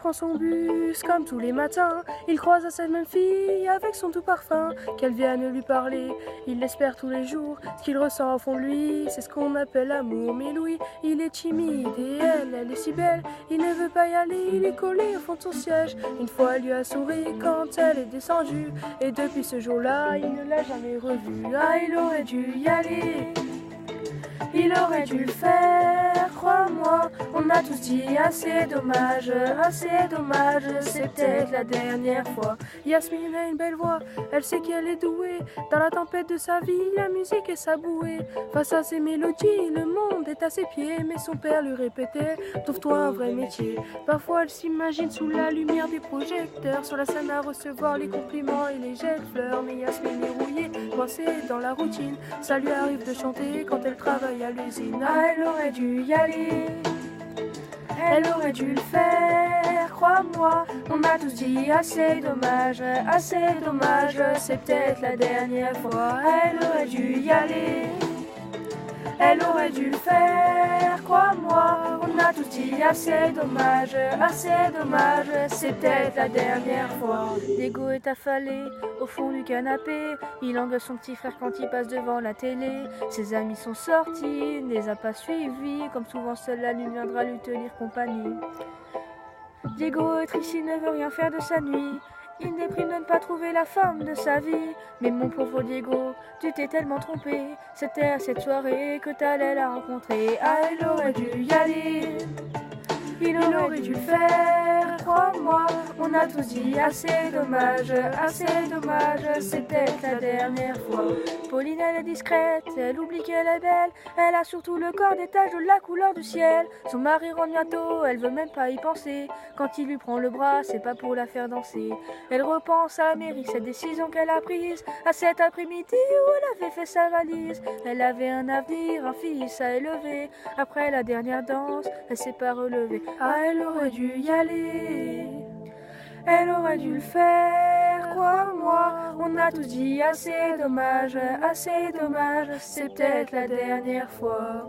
prend son bus comme tous les matins. Il croise à cette même fille avec son tout parfum. Qu'elle vienne lui parler, il l'espère tous les jours. Ce qu'il ressent au fond de lui, c'est ce qu'on appelle l'amour. Mais Louis, il est timide et elle est si belle. Il ne veut pas y aller, il est collé au fond de son siège. Une fois, elle lui a souri quand elle est descendue. Et depuis ce jour-là, il ne l'a jamais revue. Ah, il aurait dû y aller. Il aurait dû le faire, crois-moi. On a tous dit assez dommage, c'est peut-être la dernière fois. Yasmine a une belle voix, elle sait qu'elle est douée. Dans la tempête de sa vie, la musique est sa bouée. Face à ses mélodies, le monde est à ses pieds. Mais son père lui répétait, trouve-toi un vrai métier. Parfois elle s'imagine sous la lumière des projecteurs, sur la scène à recevoir les compliments et les jets de fleurs. Mais Yasmine est rouillée, coincée dans la routine. Ça lui arrive de chanter quand elle travaille à l'usine. Ah, elle aurait dû y aller, elle aurait dû le faire, crois-moi. On a tous dit assez dommage, c'est peut-être la dernière fois. Elle aurait dû y aller, elle aurait dû le faire, crois-moi. On a tous dit assez dommage, c'est peut-être la dernière fois. Diego est affalé au fond du canapé. Il engueule son petit frère quand il passe devant la télé. Ses amis sont sortis, il ne les a pas suivis. Comme souvent, seule la nuit viendra lui tenir compagnie. Diego est triste, il ne veut rien faire de sa nuit. Il déprime de ne pas trouver la femme de sa vie. Mais mon pauvre Diego, tu t'es tellement trompé. C'était à cette soirée que t'allais la rencontrer. Ah, il aurait dû y aller, il aurait dû le faire, crois-moi. On a tous dit assez dommage, c'est peut-être la dernière fois. Pauline, elle est discrète, elle oublie qu'elle est belle. Elle a surtout le corps des taches de la couleur du ciel. Son mari rentre bientôt, elle veut même pas y penser. Quand il lui prend le bras, c'est pas pour la faire danser. Elle repense à la mairie, cette décision qu'elle a prise, à cet après-midi où elle avait fait sa valise. Elle avait un avenir, un fils à élever. Après la dernière danse, elle s'est pas relevée. Ah, elle aurait dû y aller, elle aurait dû le faire, crois-moi. On a tous dit assez dommage, c'est peut-être la dernière fois.